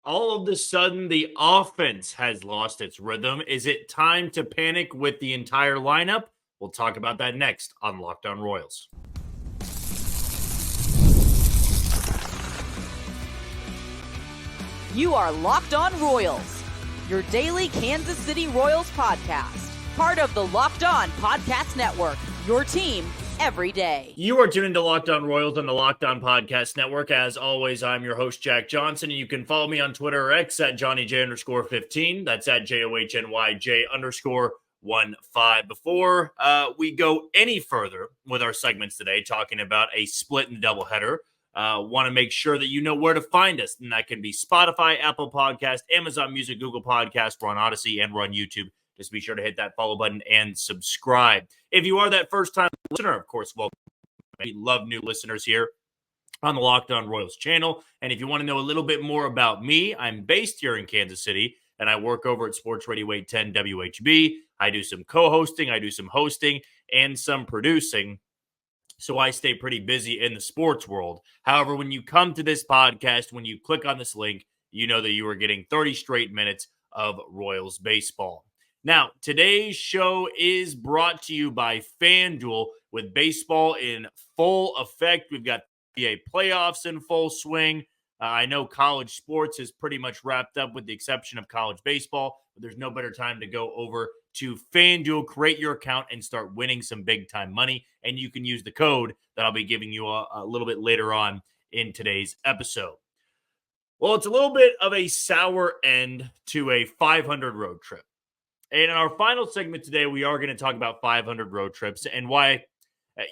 All of a sudden, the offense has lost its rhythm. Is it time to panic with the entire lineup? We'll talk about that next on Locked On Royals. You are Locked On Royals, your daily Kansas City Royals podcast. Part of the Locked On Podcast Network, your team every day. You are tuned into Locked On Royals on the Locked On Podcast Network. As always, I'm your host, Jack Johnson, and you can follow me on Twitter or X at JohnnyJ_15. That's at JOHNYJ_15. Before we go any further with our segments today, talking about a split and doubleheader, want to make sure that you know where to find us, and that can be Spotify, Apple Podcast, Amazon Music, Google Podcast, we're on Odyssey, and we're on YouTube. Just be sure to hit that follow button and subscribe. If you are that first-time listener, of course, welcome. We love new listeners here on the Locked On Royals channel. And if you want to know a little bit more about me, I'm based here in Kansas City, and I work over at Sports Radio 810 WHB. I do some co-hosting, I do some hosting, and some producing. So I stay pretty busy in the sports world. However, when you come to this podcast, when you click on this link, you know that you are getting 30 straight minutes of Royals baseball. Now, today's show is brought to you by FanDuel. With baseball in full effect, we've got the NBA playoffs in full swing. I know college sports is pretty much wrapped up with the exception of college baseball, but there's no better time to go over to FanDuel, create your account, and start winning some big-time money. And you can use the code that I'll be giving you a little bit later on in today's episode. Well, it's a little bit of a sour end to a 500 road trip. And in our final segment today, we are going to talk about 500 road trips and why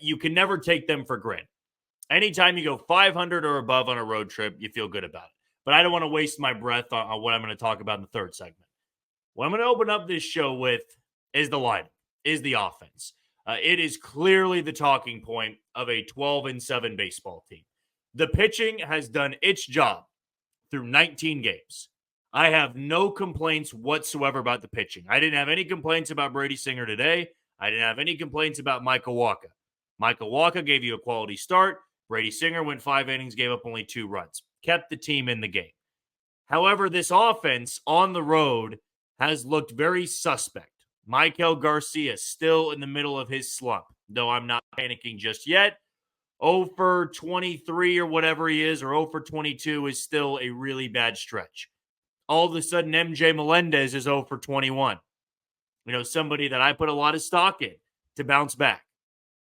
you can never take them for granted. Anytime you go 500 or above on a road trip, you feel good about it. But I don't want to waste my breath on what I'm going to talk about in the third segment. What I'm going to open up this show with is the lineup, is the offense. It is clearly the talking point of a 12-7 baseball team. The pitching has done its job through 19 games. I have no complaints whatsoever about the pitching. I didn't have any complaints about Brady Singer today. I didn't have any complaints about Michael Wacha. Michael Wacha gave you a quality start. Brady Singer went 5 innings, gave up only 2 runs. Kept the team in the game. However, this offense on the road has looked very suspect. Michael Garcia still in the middle of his slump, though I'm not panicking just yet. 0 for 23 or whatever he is, or 0 for 22 is still a really bad stretch. All of a sudden, MJ Melendez is 0 for 21. You know, somebody that I put a lot of stock in to bounce back.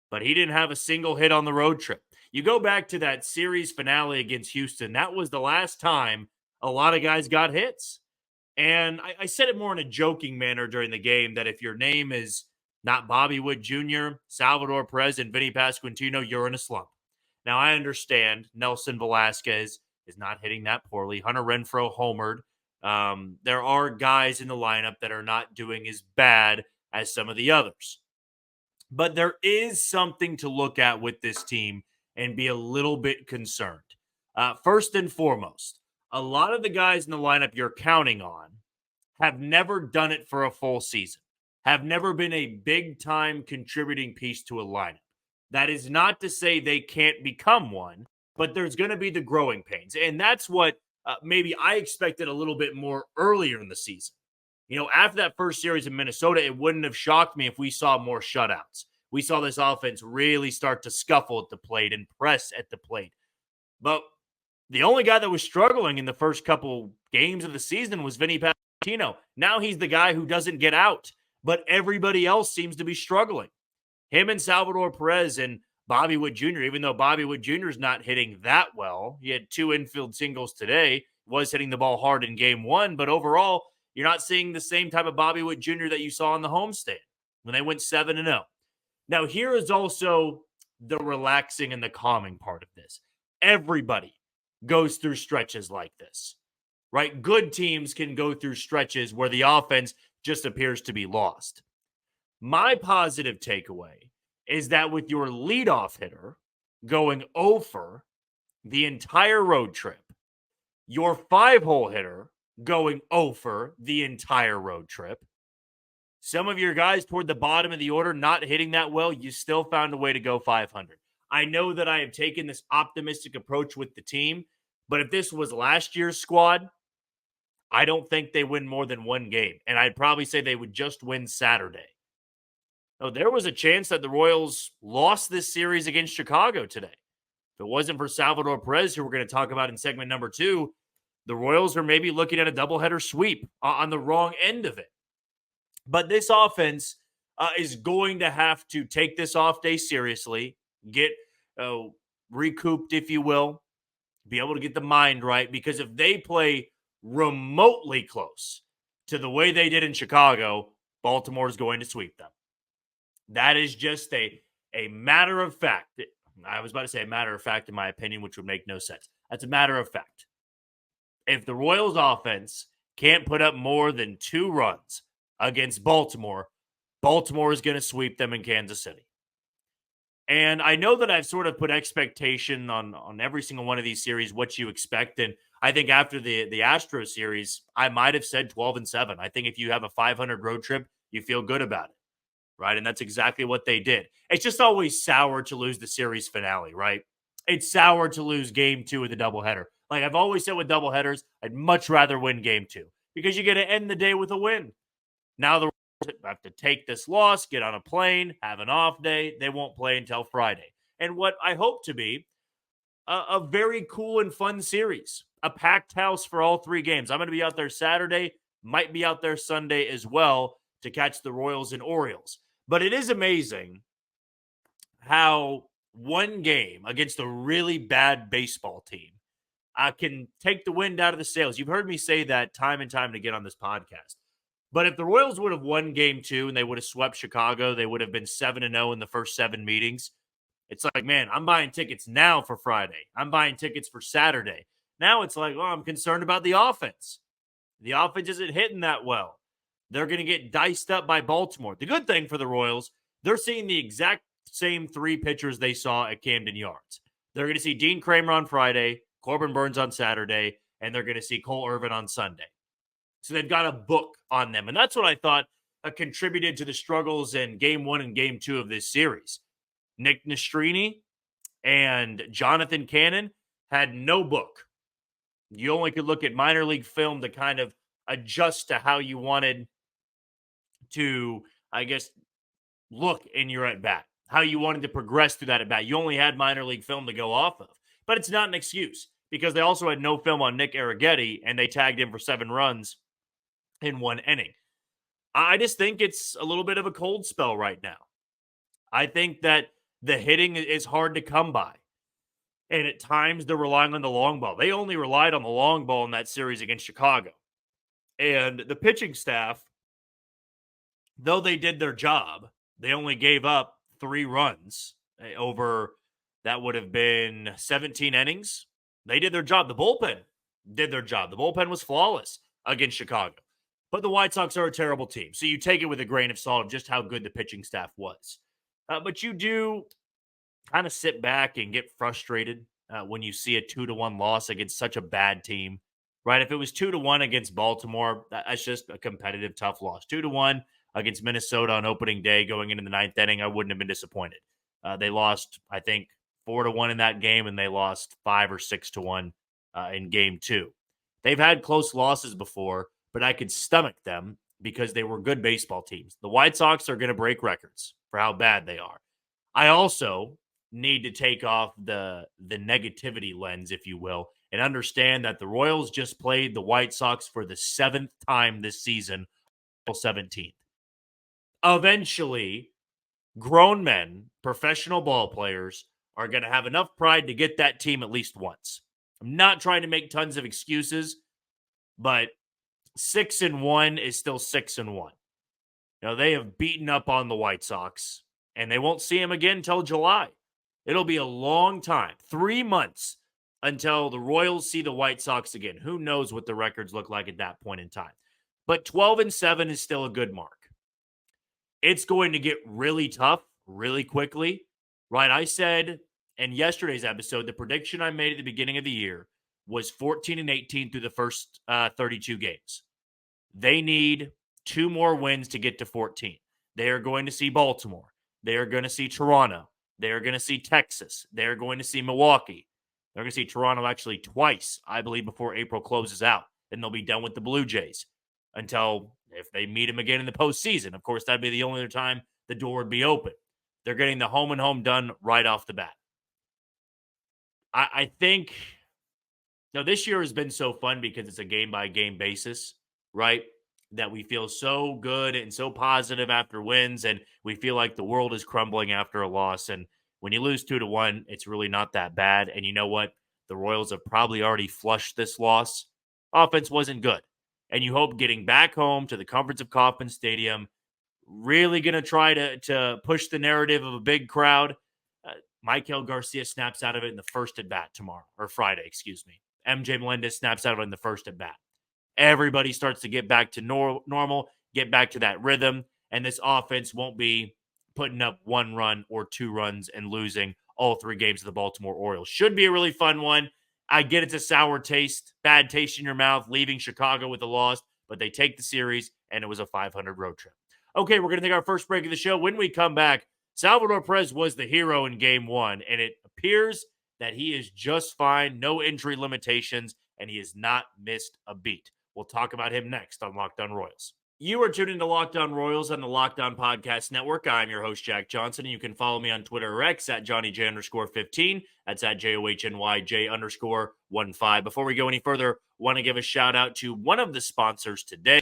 But he didn't have a single hit on the road trip. You go back to that series finale against Houston, that was the last time a lot of guys got hits. And I said it more in a joking manner during the game that if your name is not Bobby Wood Jr., Salvador Perez, and Vinny Pasquantino, you're in a slump. Now, I understand Nelson Velasquez is not hitting that poorly. Hunter Renfroe homered. There are guys in the lineup that are not doing as bad as some of the others. But there is something to look at with this team and be a little bit concerned. First and foremost, a lot of the guys in the lineup you're counting on have never done it for a full season, have never been a big-time contributing piece to a lineup. That is not to say they can't become one, but there's going to be the growing pains. And that's what maybe I expected a little bit more earlier in the season. You know, after that first series in Minnesota, it wouldn't have shocked me if we saw more shutouts. We saw this offense really start to scuffle at the plate and press at the plate. But the only guy that was struggling in the first couple games of the season was Vinny Pasquantino. Now he's the guy who doesn't get out, but everybody else seems to be struggling. Him and Salvador Perez and Bobby Wood Jr., even though Bobby Wood Jr. is not hitting that well. He had 2 infield singles today, was hitting the ball hard in game 1, but overall, you're not seeing the same type of Bobby Wood Jr. that you saw on the homestand when they went 7-0. Now, here is also the relaxing and the calming part of this. Everybody goes through stretches like this, right? Good teams can go through stretches where the offense just appears to be lost. My positive takeaway is that with your leadoff hitter going over the entire road trip, your 5-hole hitter going over the entire road trip, some of your guys toward the bottom of the order not hitting that well, you still found a way to go 500. I know that I have taken this optimistic approach with the team, but if this was last year's squad, I don't think they win more than one game. And I'd probably say they would just win Saturday. Oh, there was a chance that the Royals lost this series against Chicago today. If it wasn't for Salvador Perez, who we're going to talk about in segment number 2, the Royals are maybe looking at a doubleheader sweep on the wrong end of it. But this offense is going to have to take this off day seriously, get recouped, if you will, be able to get the mind right, because if they play remotely close to the way they did in Chicago, Baltimore is going to sweep them. That is just a matter of fact. I was about to say a matter of fact, in my opinion, which would make no sense. That's a matter of fact. If the Royals offense can't put up more than 2 runs against Baltimore, Baltimore is going to sweep them in Kansas City. And I know that I've sort of put expectation on every single one of these series, what you expect. And I think after the Astros series, I might have said 12-7. I think if you have a 500 road trip, you feel good about it, right? And that's exactly what they did. It's just always sour to lose the series finale, right? It's sour to lose game 2 of the doubleheader. Like I've always said with doubleheaders, I'd much rather win game 2 because you get to end the day with a win. Now the Royals have to take this loss, get on a plane, have an off day. They won't play until Friday. And what I hope to be a very cool and fun series, a packed house for all 3 games. I'm going to be out there Saturday, might be out there Sunday as well to catch the Royals and Orioles. But it is amazing how one game against a really bad baseball team can take the wind out of the sails. You've heard me say that time and time again on this podcast. But if the Royals would have won game 2 and they would have swept Chicago, they would have been 7-0 in the first 7 meetings. It's like, man, I'm buying tickets now for Friday. I'm buying tickets for Saturday. Now it's like, I'm concerned about the offense. The offense isn't hitting that well. They're going to get diced up by Baltimore. The good thing for the Royals, they're seeing the exact same 3 pitchers they saw at Camden Yards. They're going to see Dean Kramer on Friday, Corbin Burns on Saturday, and they're going to see Cole Irvin on Sunday. So they've got a book on them. And that's what I thought contributed to the struggles in game 1 and game 2 of this series. Nick Nastrini and Jonathan Cannon had no book. You only could look at minor league film to kind of adjust to how you wanted to, I guess, look in your at-bat, how you wanted to progress through that at-bat. You only had minor league film to go off of. But it's not an excuse because they also had no film on Nick Arrighetti, and they tagged him for 7 runs in 1 inning. I just think it's a little bit of a cold spell right now. I think that the hitting is hard to come by. And at times they're relying on the long ball. They only relied on the long ball in that series against Chicago. And the pitching staff, though they did their job, they only gave up 3 runs over, that would have been 17 innings. They did their job. The bullpen did their job. The bullpen was flawless against Chicago. But the White Sox are a terrible team. So you take it with a grain of salt of just how good the pitching staff was. But you do kind of sit back and get frustrated when you see a 2-1 loss against such a bad team, right? If it was 2-1 against Baltimore, that's just a competitive, tough loss. 2-1 against Minnesota on opening day going into the 9th inning, I wouldn't have been disappointed. They lost, I think, 4-1 in that game, and they lost 5 or 6-1 in game 2. They've had close losses before, but I could stomach them because they were good baseball teams. The White Sox are going to break records for how bad they are. I also need to take off the negativity lens, if you will, and understand that the Royals just played the White Sox for the 7th time this season, April 17th. Eventually, grown men, professional ball players, are going to have enough pride to get that team at least once. I'm not trying to make tons of excuses, but 6-1 is still 6-1. They have beaten up on the White Sox, and they won't see them again until July. It'll be a long time, 3 months, until the Royals see the White Sox again. Who knows what the records look like at that point in time. But 12-7 is still a good mark. It's going to get really tough really quickly, right? I said in yesterday's episode, the prediction I made at the beginning of the year was 14-18 through the first 32 games. They need 2 more wins to get to 14. They are going to see Baltimore. They are going to see Toronto. They are going to see Texas. They are going to see Milwaukee. They're going to see Toronto actually twice, I believe, before April closes out. then they'll be done with the Blue Jays until if they meet them again in the postseason. Of course, that'd be the only other time the door would be open. They're getting the home and home done right off the bat. I think this year has been so fun because it's a game-by-game basis, right? That we feel so good and so positive after wins, and we feel like the world is crumbling after a loss. And when you lose 2-1, it's really not that bad. And you know what? The Royals have probably already flushed this loss. Offense wasn't good. And you hope getting back home to the comforts of Kauffman Stadium, really going to try to push the narrative of a big crowd. Michael Garcia snaps out of it in the first at bat tomorrow, or Friday, excuse me. MJ Melendez snaps out of it in the first at bat. Everybody starts to get back to normal, get back to that rhythm, and this offense won't be putting up 1 run or 2 runs and losing all 3 games of the Baltimore Orioles. Should be a really fun one. I get it's a sour taste, bad taste in your mouth, leaving Chicago with a loss, but they take the series, and it was a 500 road trip. Okay, we're going to take our first break of the show. When we come back, Salvador Perez was the hero in Game 1, and it appears that he is just fine, no injury limitations, and he has not missed a beat. We'll talk about him next on Locked On Royals. You are tuned into Locked On Royals on the Locked On Podcast Network. I'm your host, Jack Johnson, and you can follow me on Twitter or X at JohnnyJ_15. That's at JOHNYJ_15. Before we go any further, want to give a shout out to one of the sponsors today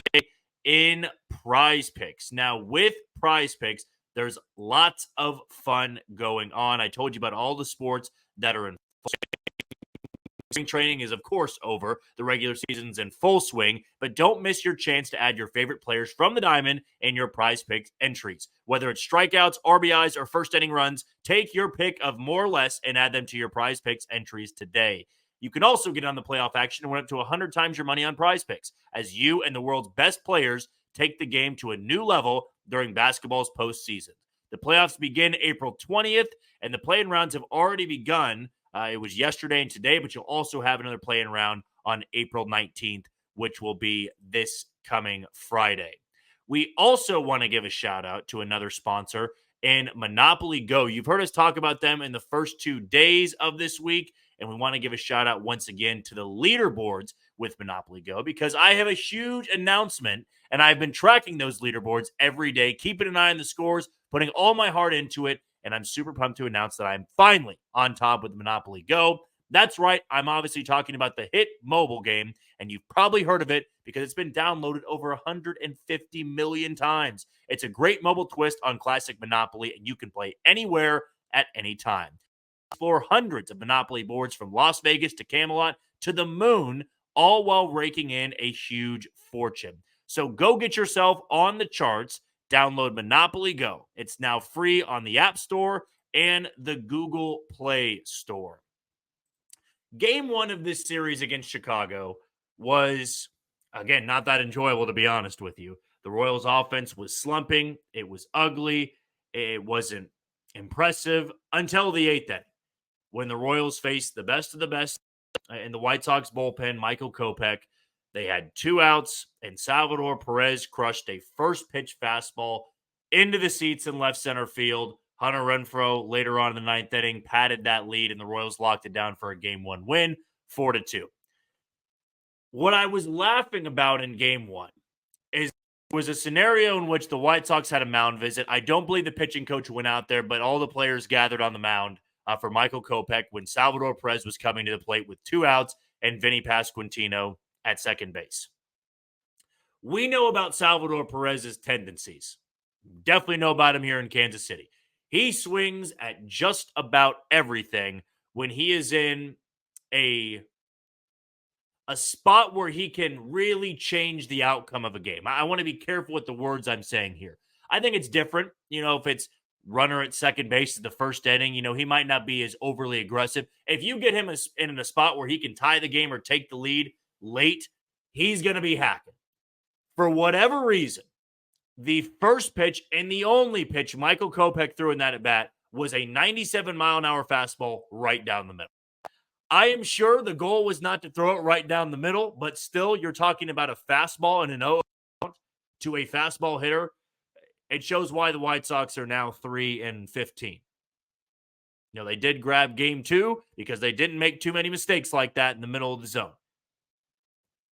in PrizePicks. Now, with PrizePicks, there's lots of fun going on. I told you about all the sports that are in spring training is, of course, over. The regular season's in full swing, but don't miss your chance to add your favorite players from the diamond in your PrizePicks entries. Whether it's strikeouts, RBIs, or first inning runs, take your pick of more or less and add them to your PrizePicks entries today. You can also get on the playoff action and win up to 100 times your money on PrizePicks as you and the world's best players take the game to a new level during basketball's postseason. The playoffs begin April 20th, and the play-in rounds have already begun. It was yesterday and today, but you'll also have another play-in round on April 19th, which will be this coming Friday. We also want to give a shout-out to another sponsor in Monopoly Go. You've heard us talk about them in the first 2 days of this week, and we want to give a shout-out once again to the leaderboards with Monopoly Go because I have a huge announcement, and I've been tracking those leaderboards every day, keeping an eye on the scores, putting all my heart into it, and I'm super pumped to announce that I'm finally on top with Monopoly Go. That's right, I'm obviously talking about the hit mobile game, and you've probably heard of it because it's been downloaded over 150 million times. It's a great mobile twist on classic Monopoly, and you can play anywhere at any time. Explore hundreds of Monopoly boards from Las Vegas to Camelot to the moon, all while raking in a huge fortune. So go get yourself on the charts. Download Monopoly Go. It's now free on the App Store and the Google Play Store. Game 1 of this series against Chicago was, again, not that enjoyable, to be honest with you. The Royals' offense was slumping. It was ugly. It wasn't impressive until the 8th inning, when the Royals faced the best of the best in the White Sox bullpen, Michael Kopech. They had 2 outs, and Salvador Perez crushed a first-pitch fastball into the seats in left center field. Hunter Renfroe, later on in the 9th inning, padded that lead, and the Royals locked it down for a Game 1 win, 4-2. What I was laughing about in Game 1 was a scenario in which the White Sox had a mound visit. I don't believe the pitching coach went out there, but all the players gathered on the mound for Michael Kopech when Salvador Perez was coming to the plate with 2 outs and Vinny Pasquantino at second base. We know about Salvador Perez's tendencies. Definitely know about him here in Kansas City. He swings at just about everything when he is in a spot where he can really change the outcome of a game. I want to be careful with the words I'm saying here. I think it's different, if it's runner at second base in the first inning, he might not be as overly aggressive. If you get him in a spot where he can tie the game or take the lead late, he's going to be hacking. For whatever reason, the first pitch and the only pitch Michael Kopech threw in that at bat was a 97-mile-an-hour fastball right down the middle. I am sure the goal was not to throw it right down the middle, but still, you're talking about a fastball and an 0 to a fastball hitter. It shows why the White Sox are now 3-15. They did grab Game 2 because they didn't make too many mistakes like that in the middle of the zone.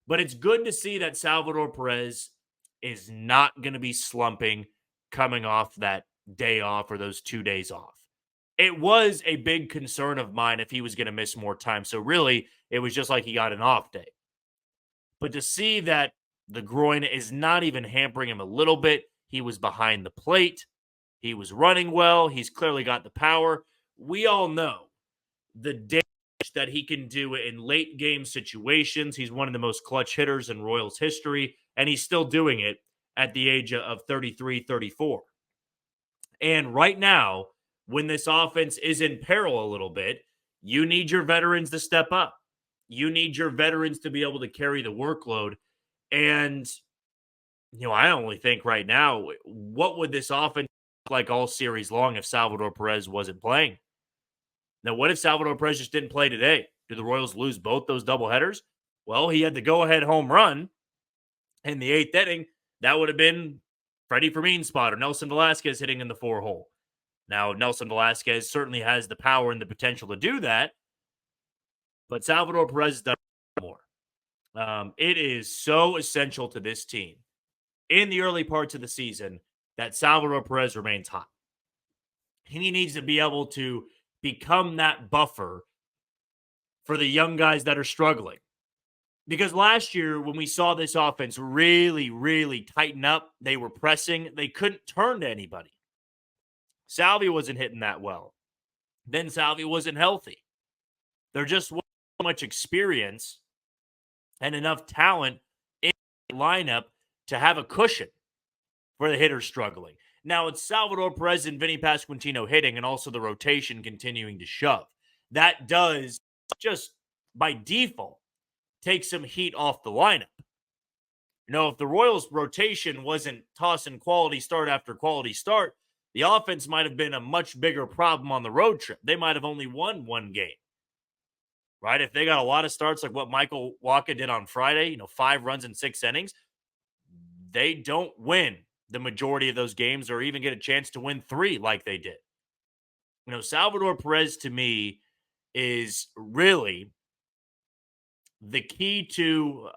But it's good to see that Salvador Perez is not going to be slumping coming off that day off or those 2 days off. It was a big concern of mine if he was going to miss more time. So really, it was just like he got an off day. But to see that the groin is not even hampering him a little bit, he was behind the plate. He was running well. He's clearly got the power. We all know the damage that he can do in late game situations. He's one of the most clutch hitters in Royals history, and he's still doing it at the age of 33, 34. And right now, when this offense is in peril a little bit, you need your veterans to step up. You need your veterans to be able to carry the workload. And, I only think right now, what would this offense look like all series long if Salvador Perez wasn't playing? Now, what if Salvador Perez just didn't play today? Do the Royals lose both those doubleheaders? Well, he had the go-ahead home run in the 8th inning. That would have been Freddie Fermin's spot or Nelson Velasquez hitting in the 4-hole. Now, Nelson Velasquez certainly has the power and the potential to do that, but Salvador Perez has done more. It is so essential to this team in the early parts of the season that Salvador Perez remains hot. He needs to be able to become that buffer for the young guys that are struggling. Because last year, when we saw this offense really, really tighten up, they were pressing, they couldn't turn to anybody. Salvy wasn't hitting that well. Then Salvy wasn't healthy. There just wasn't so much experience and enough talent in the lineup to have a cushion for the hitters struggling. Now, it's Salvador Perez and Vinny Pasquantino hitting and also the rotation continuing to shove. That does, just by default, take some heat off the lineup. If the Royals' rotation wasn't tossing quality start after quality start, the offense might have been a much bigger problem on the road trip. They might have only won one game, right? If they got a lot of starts like what Michael Wacha did on Friday, 5 runs in 6 innings, they don't win the majority of those games or even get a chance to win 3 like they did. Salvador Perez to me is really the key to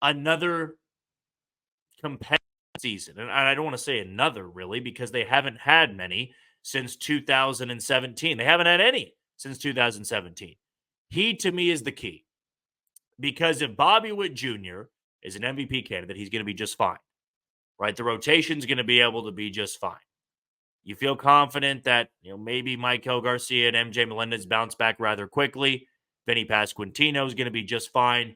another competitive season. And I don't want to say another really because they haven't had many since 2017. They haven't had any since 2017. He to me is the key because if Bobby Witt Jr. is an MVP candidate, he's going to be just fine, right? The rotation's going to be able to be just fine. You feel confident that, maybe Michael Garcia and MJ Melendez bounce back rather quickly. Vinny Pasquantino is going to be just fine.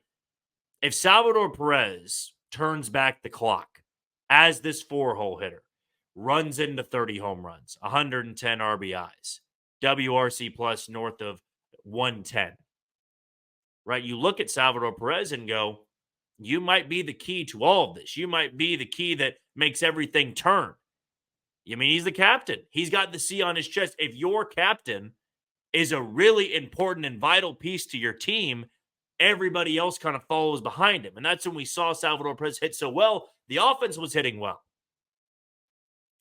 If Salvador Perez turns back the clock as this 4-hole hitter, runs into 30 home runs, 110 RBIs, WRC plus north of 110, right? You look at Salvador Perez and go, you might be the key to all of this. You might be the key that makes everything turn. He's the captain. He's got the C on his chest. If your captain is a really important and vital piece to your team, everybody else kind of follows behind him. And that's when we saw Salvador Perez hit so well. The offense was hitting well,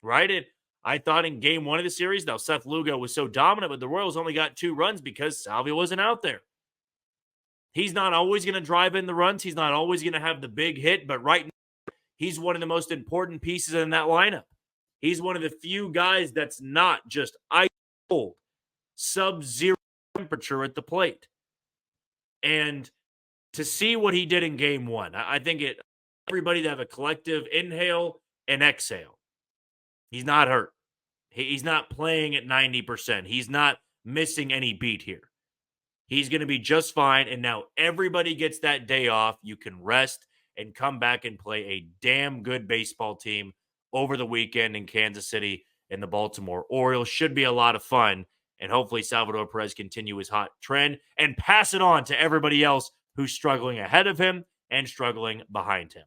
right? And I thought in game 1 of the series, now Seth Lugo was so dominant, but the Royals only got 2 runs because Salvy wasn't out there. He's not always going to drive in the runs. He's not always going to have the big hit, but right now, he's one of the most important pieces in that lineup. He's one of the few guys that's not just ice cold, sub-zero temperature at the plate. And to see what he did in game 1, I think everybody to have a collective inhale and exhale. He's not hurt. He's not playing at 90%. He's not missing any beat here. He's going to be just fine. And now everybody gets that day off. You can rest and come back and play a damn good baseball team over the weekend in Kansas City and the Baltimore Orioles. Should be a lot of fun. And hopefully Salvador Perez continue his hot trend and pass it on to everybody else who's struggling ahead of him and struggling behind him.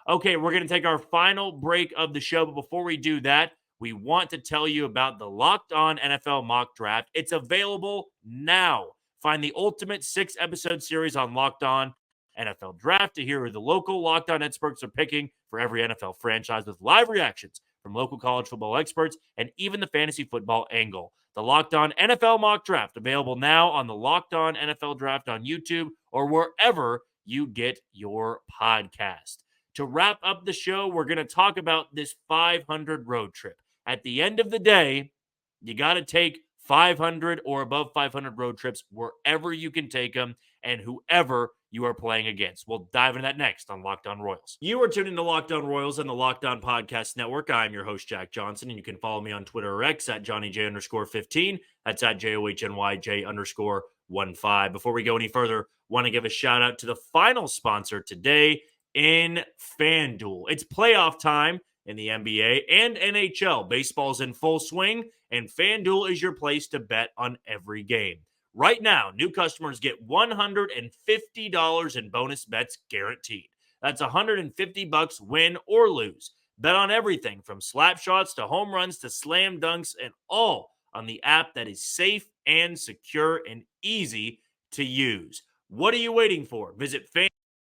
Okay, we're going to take our final break of the show. But before we do that, we want to tell you about the Locked On NFL Mock Draft. It's available now. Find the ultimate 6-episode series on Locked On NFL Draft to hear who the local Locked On experts are picking for every NFL franchise with live reactions from local college football experts and even the fantasy football angle. The Locked On NFL Mock Draft, available now on the Locked On NFL Draft on YouTube or wherever you get your podcast. To wrap up the show, we're going to talk about this 500 road trip. At the end of the day, you got to take 500 or above 500 road trips wherever you can take them and whoever you are playing against. We'll dive into that next on Locked On Royals. You are tuned into Locked On Royals on the Locked On Podcast Network. I'm your host, Jack Johnson, and you can follow me on Twitter or X at JohnnyJ_15. That's at JOHNYJ_15. Before we go any further, want to give a shout out to the final sponsor today in FanDuel. It's playoff time in the NBA and NHL. Baseball's in full swing, and FanDuel is your place to bet on every game. Right now, new customers get $150 in bonus bets guaranteed. That's $150 win or lose. Bet on everything from slap shots to home runs to slam dunks, and all on the app that is safe and secure and easy to use. What are you waiting for? Visit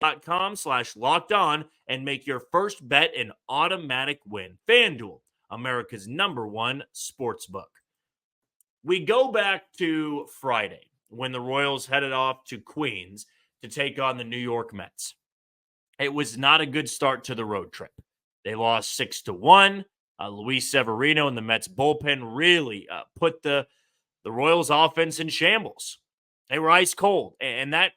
FanDuel.com/lockedon and make your first bet an automatic win. FanDuel, America's #1 sportsbook. We go back to Friday when the Royals headed off to Queens to take on the New York Mets. It was not a good start to the road trip. They lost 6-1. Luis Severino and the Mets bullpen really put the Royals offense in shambles. They were ice cold, and that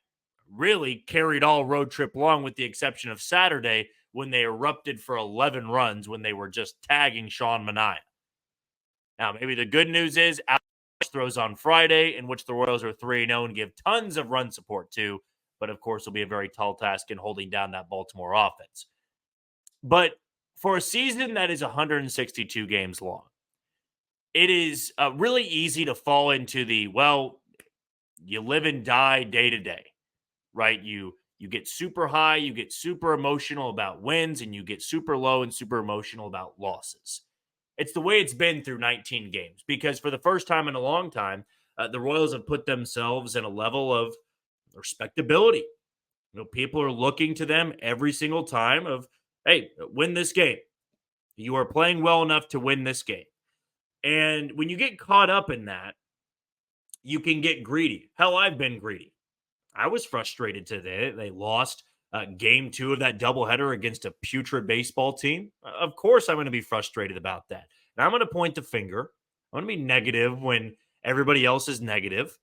really carried all road trip long with the exception of Saturday when they erupted for 11 runs when they were just tagging Sean Manaea. Now, maybe the good news is Alex throws on Friday, in which the Royals are 3-0 and give tons of run support to, but of course will be a very tall task in holding down that Baltimore offense. But for a season that is 162 games long, it is really easy to fall into the, well, you live and die day to day, right? You get super high, you get super emotional about wins, and you get super low and super emotional about losses. It's the way it's been through 19 games because for the first time in a long time, the Royals have put themselves in a level of respectability. People are looking to them every single time of, hey, win this game. You are playing well enough to win this game. And when you get caught up in that, you can get greedy. Hell, I've been greedy. I was frustrated today. They lost game 2 of that doubleheader against a putrid baseball team. Of course, I'm going to be frustrated about that. And I'm going to point the finger. I'm going to be negative when everybody else is negative.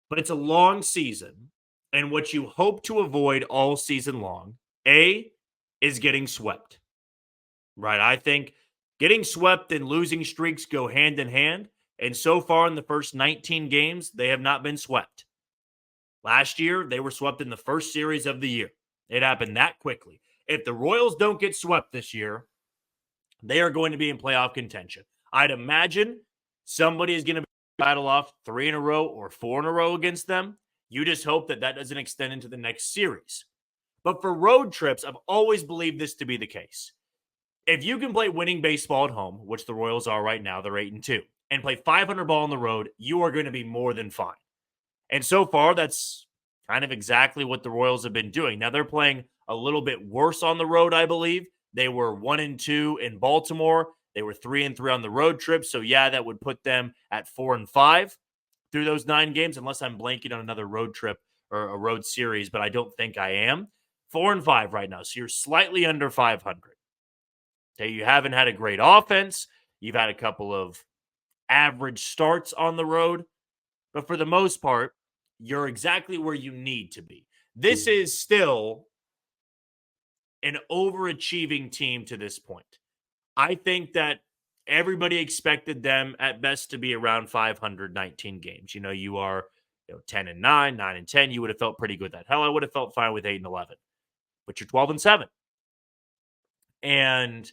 But it's a long season. And what you hope to avoid all season long, A, is getting swept. Right? I think getting swept and losing streaks go hand in hand. And so far in the first 19 games, they have not been swept. Last year, they were swept in the first series of the year. It happened that quickly. If the Royals don't get swept this year, they are going to be in playoff contention. I'd imagine somebody is going to battle off 3 in a row or 4 in a row against them. You just hope that that doesn't extend into the next series. But for road trips, I've always believed this to be the case. If you can play winning baseball at home, which the Royals are right now, they're 8-2, and play 500 ball on the road, you are going to be more than fine. And so far, that's kind of exactly what the Royals have been doing. Now, they're playing a little bit worse on the road, I believe. They were 1-2 in Baltimore. They were 3-3 on the road trip. So, yeah, that would put them at 4-5 through those 9 games, unless I'm blanking on another road trip or a road series, but I don't think I am. 4-5 right now. So, you're slightly under 500. Okay, you haven't had a great offense. You've had a couple of average starts on the road. But for the most part, you're exactly where you need to be. This is still an overachieving team to this point. I think that everybody expected them at best to be around 519 games. You are 10-9, 9-10. You would have felt pretty good with that. Hell, I would have felt fine with 8-11. But you're 12-7. And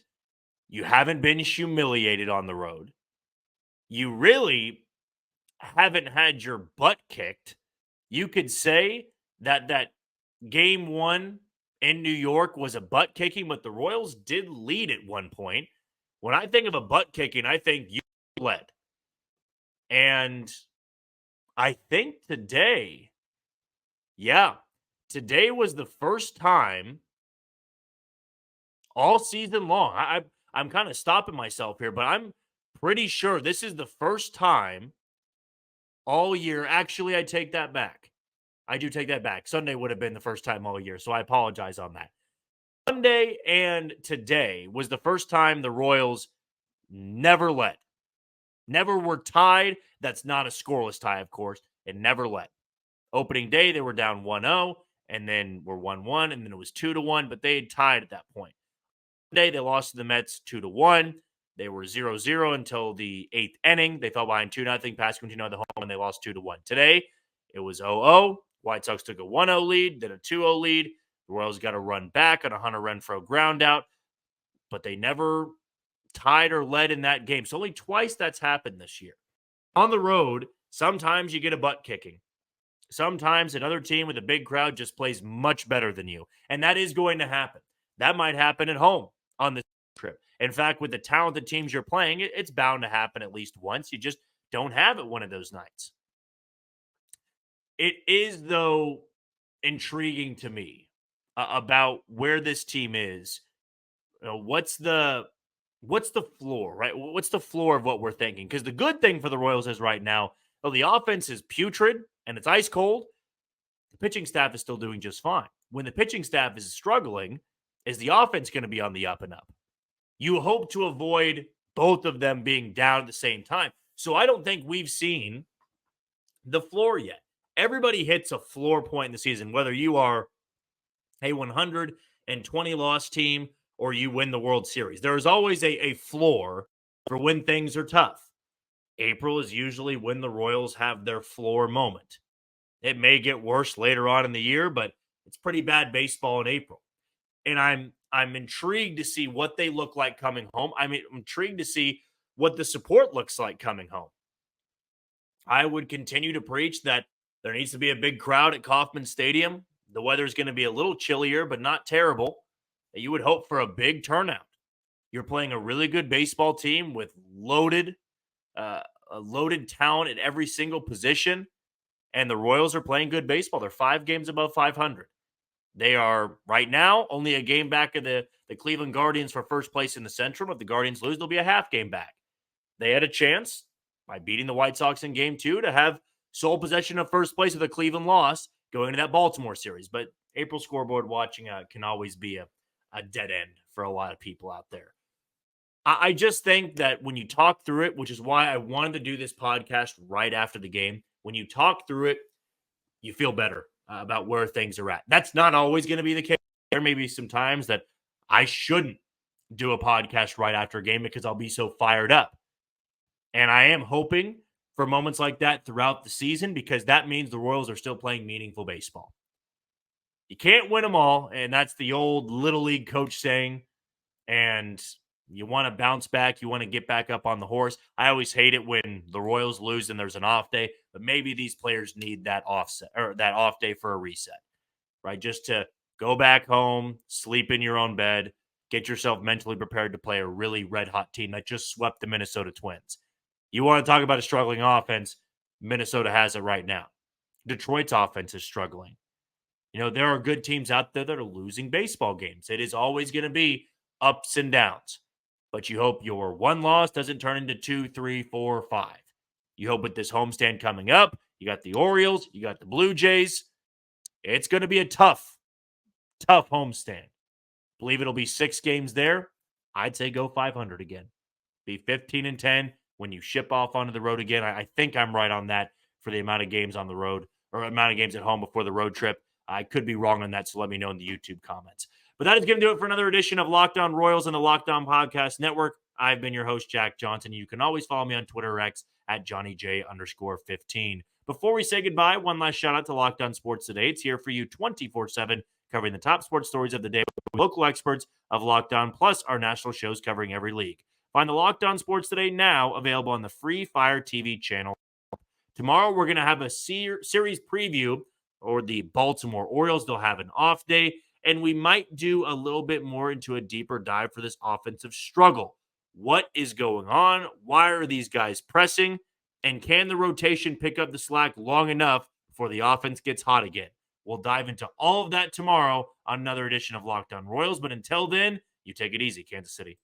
you haven't been humiliated on the road. You really haven't had your butt kicked. You could say that game 1 in New York was a butt kicking, but the Royals did lead at one point. When I think of a butt kicking, I think you led. And I think today was the first time all season long. I'm kind of stopping myself here, but I'm pretty sure this is the first time all year. Actually, I take that back. I do take that back. Sunday would have been the first time all year, so I apologize on that. Sunday and today was the first time the Royals never led. Never were tied. That's not a scoreless tie, of course. It never led. Opening day, they were down 1-0, and then were 1-1, and then it was 2-1, but they had tied at that point. Today, they lost to the Mets 2-1. They were 0-0 until the 8th inning. They fell behind 2-0. Pascal 2-0 at the home, and they lost 2-1. Today, it was 0-0. White Sox took a 1-0 lead, then a 2-0 lead. The Royals got a run back on a Hunter Renfroe ground out, but they never tied or led in that game. So only twice that's happened this year. On the road, sometimes you get a butt kicking. Sometimes another team with a big crowd just plays much better than you, and that is going to happen. That might happen at home on this trip. In fact, with the talented teams you're playing, it's bound to happen at least once. You just don't have it one of those nights. It is, though, intriguing to me about where this team is. You know, what's the floor, right? What's the floor of what we're thinking? Because the good thing for the Royals is right now, though the offense is putrid and it's ice cold, the pitching staff is still doing just fine. When the pitching staff is struggling, is the offense going to be on the up and up? You hope to avoid both of them being down at the same time. So I don't think we've seen the floor yet. Everybody hits a floor point in the season, whether you are a 120-loss team or you win the World Series. There is always a floor for when things are tough. April is usually when the Royals have their floor moment. It may get worse later on in the year, but it's pretty bad baseball in April. And I'm intrigued to see what they look like coming home. I'm intrigued to see what the support looks like coming home. I would continue to preach that there needs to be a big crowd at Kauffman Stadium. The weather's going to be a little chillier, but not terrible. You would hope for a big turnout. You're playing a really good baseball team with a loaded talent at every single position, and the Royals are playing good baseball. They're 5 games above 500. They are, right now, only a game back of the Cleveland Guardians for first place in the Central. If the Guardians lose, they'll be a half game back. They had a chance, by beating the White Sox in Game 2, to have sole possession of first place with a Cleveland loss going into that Baltimore series. But April scoreboard watching can always be a dead end for a lot of people out there. I just think that when you talk through it, which is why I wanted to do this podcast right after the game, when you talk through it, you feel better about where things are at. That's not always going to be the case. There may be some times that I shouldn't do a podcast right after a game because I'll be so fired up. And I am hoping for moments like that throughout the season, because that means the Royals are still playing meaningful baseball. You can't win them all, and that's the old Little League coach saying, and you want to bounce back. You want to get back up on the horse. I always hate it when the Royals lose and there's an off day, but maybe these players need that offset or that off day for a reset, right? Just to go back home, sleep in your own bed, get yourself mentally prepared to play a really red-hot team that just swept the Minnesota Twins. You want to talk about a struggling offense, Minnesota has it right now. Detroit's offense is struggling. You know, there are good teams out there that are losing baseball games. It is always going to be ups and downs. But you hope your one loss doesn't turn into 2, 3, 4, 5. You hope with this homestand coming up, you got the Orioles, you got the Blue Jays. It's going to be a tough homestand. Believe it'll be 6 games there. I'd say go 500 again. Be 15-10 when you ship off onto the road again. I think I'm right on that for the amount of games on the road or amount of games at home before the road trip. I could be wrong on that, so let me know in the YouTube comments. But that is going to do it for another edition of Locked On Royals and the Locked On Podcast Network. I've been your host, Jack Johnson. You can always follow me on Twitter or X at JohnnyJ_15. Before we say goodbye, one last shout out to Locked On Sports Today. It's here for you 24/7, covering the top sports stories of the day with local experts of Locked On, plus our national shows covering every league. Find the Locked On Sports Today now available on the Free Fire TV channel. Tomorrow, we're going to have a series preview or the Baltimore Orioles. They'll have an off day. And we might do a little bit more into a deeper dive for this offensive struggle. What is going on? Why are these guys pressing? And can the rotation pick up the slack long enough before the offense gets hot again? We'll dive into all of that tomorrow on another edition of Locked On Royals. But until then, you take it easy, Kansas City.